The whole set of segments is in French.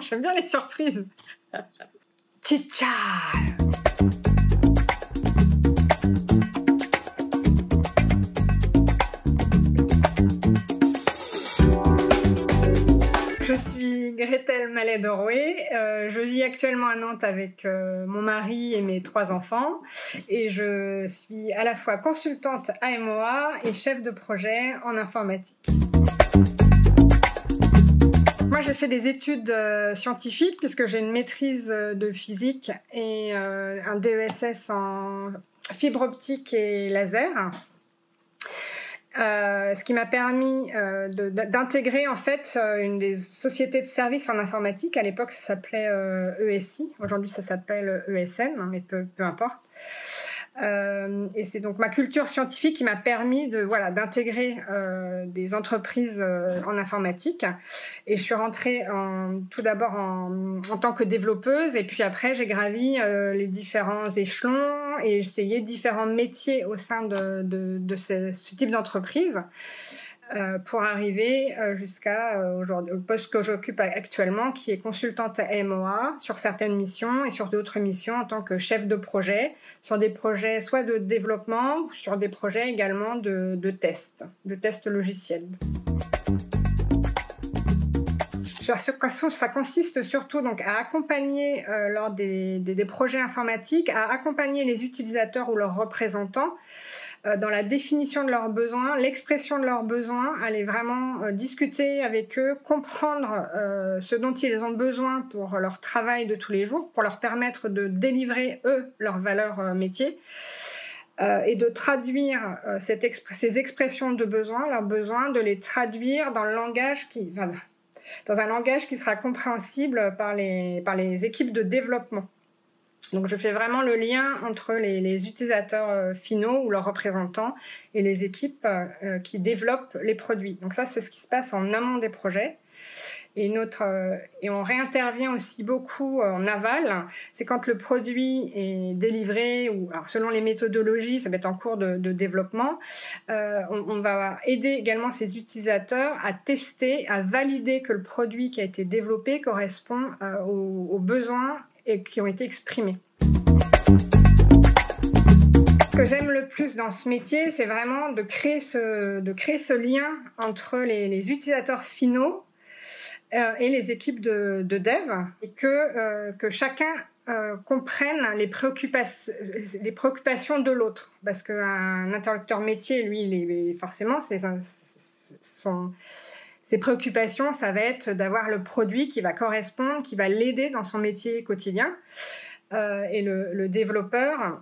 J'aime bien les surprises. Chicha. Je suis Gretel Mallet-Doroé. Je vis actuellement à Nantes avec mon mari et mes 3 enfants. Et je suis à la fois consultante AMOA et chef de projet en informatique. Moi, j'ai fait des études scientifiques puisque j'ai une maîtrise de physique et un DESS en fibre optique et laser. Ce qui m'a permis d'intégrer en fait une des sociétés de services en informatique. À l'époque, ça s'appelait ESI. Aujourd'hui, ça s'appelle ESN, mais peu importe. Et c'est donc ma culture scientifique qui m'a permis d'intégrer des entreprises en informatique. Et je suis rentrée tout d'abord en tant que développeuse, et puis après j'ai gravi les différents échelons et essayé différents métiers au sein de ce type d'entreprise pour arriver jusqu'à aujourd'hui, au poste que j'occupe actuellement, qui est consultante AMOA sur certaines missions et sur d'autres missions en tant que chef de projet, sur des projets soit de développement, ou sur des projets également de tests logiciels. Ça consiste surtout donc à accompagner lors des projets informatiques, à accompagner les utilisateurs ou leurs représentants dans la définition de leurs besoins, l'expression de leurs besoins, aller vraiment discuter avec eux, comprendre ce dont ils ont besoin pour leur travail de tous les jours, pour leur permettre de délivrer, eux, leurs valeurs métiers, et de traduire ces expressions de besoins, leurs besoins, de les traduire dans le langage dans un langage qui sera compréhensible par les équipes de développement. Donc je fais vraiment le lien entre les utilisateurs finaux ou leurs représentants et les équipes qui développent les produits. Donc ça, c'est ce qui se passe en amont des projets. Et on réintervient aussi beaucoup en aval. C'est quand le produit est délivré, ou alors selon les méthodologies, ça va être en cours de développement. On va aider également ces utilisateurs à tester, à valider que le produit qui a été développé correspond aux besoins et qui ont été exprimés. Ce que j'aime le plus dans ce métier, c'est vraiment de créer ce lien entre les utilisateurs finaux et les équipes de dev, et que chacun comprenne les préoccupations de l'autre. Parce qu'un interlocuteur métier, lui, forcément, ses préoccupations, ça va être d'avoir le produit qui va correspondre, qui va l'aider dans son métier quotidien. Et le développeur,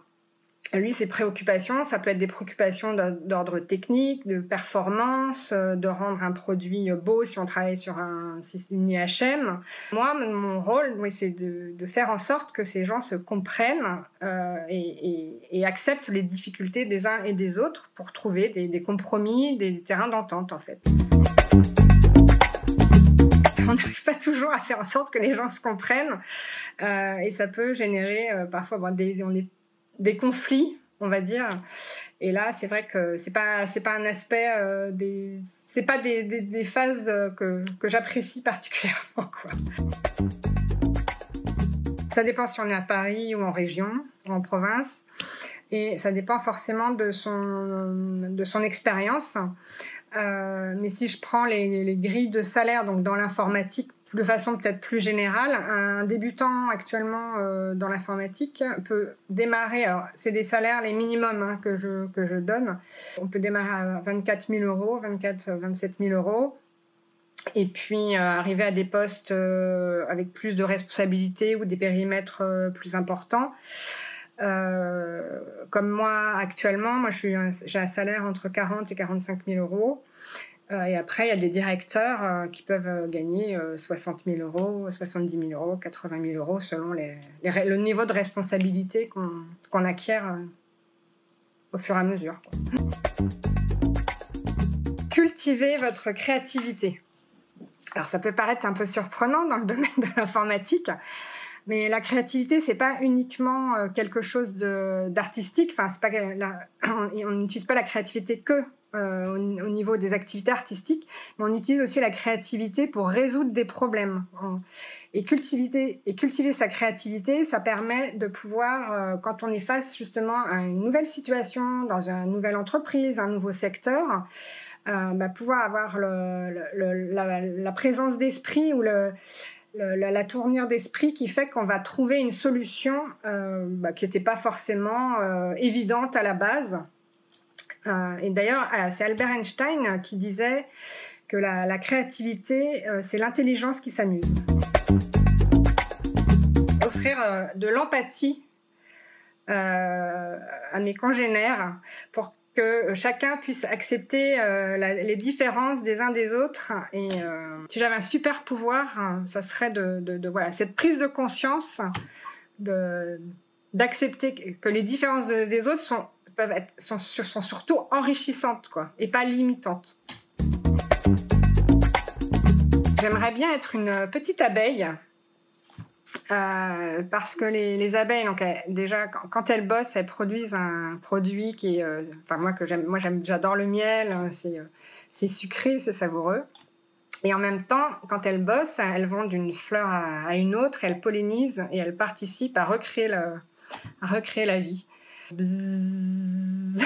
lui, ses préoccupations, ça peut être des préoccupations d'ordre technique, de performance, de rendre un produit beau si on travaille sur une IHM. Moi, mon rôle, c'est de faire en sorte que ces gens se comprennent et acceptent les difficultés des uns et des autres pour trouver des compromis, des terrains d'entente, en fait. On n'arrive pas toujours à faire en sorte que les gens se comprennent et ça peut générer parfois des conflits, on va dire. Et là, c'est vrai que c'est pas un aspect c'est pas des phases que j'apprécie particulièrement, quoi. Ça dépend si on est à Paris ou en région ou en province, et ça dépend forcément de son expérience. Mais si je prends les grilles de salaire, donc dans l'informatique, de façon peut-être plus générale, un débutant actuellement dans l'informatique peut démarrer, alors c'est des salaires les minimums que je donne, on peut démarrer à 24 000 €, 27 000 €, et puis arriver à des postes avec plus de responsabilités ou des périmètres plus importants. Comme moi actuellement, j'ai un salaire entre 40 et 45 000 €. Et après, il y a des directeurs qui peuvent gagner 60 000 €, 70 000 €, 80 000 € selon le niveau de responsabilité qu'on acquiert au fur et à mesure. Cultivez votre créativité. Alors, ça peut paraître un peu surprenant dans le domaine de l'informatique. Mais la créativité, c'est pas uniquement quelque chose d'artistique. Enfin, c'est pas on n'utilise pas la créativité que au niveau des activités artistiques, mais on utilise aussi la créativité pour résoudre des problèmes. Et cultiver sa créativité, ça permet de pouvoir, quand on est face justement à une nouvelle situation, dans une nouvelle entreprise, un nouveau secteur, pouvoir avoir la présence d'esprit ou la tournure d'esprit qui fait qu'on va trouver une solution qui n'était pas forcément évidente à la base. Et d'ailleurs, c'est Albert Einstein qui disait que la créativité, c'est l'intelligence qui s'amuse. Offrir de l'empathie à mes congénères pour que chacun puisse accepter les différences des uns des autres. Et si j'avais un super pouvoir, ça serait voilà, cette prise de conscience d'accepter que les différences des autres sont surtout enrichissantes, quoi, et pas limitantes. J'aimerais bien être une petite abeille parce que les abeilles, donc, déjà, quand elles bossent, elles produisent un produit qui est... moi, j'adore le miel, c'est sucré, c'est savoureux. Et en même temps, quand elles bossent, elles vont d'une fleur à une autre, elles pollinisent et elles participent à recréer la vie. Bzzz.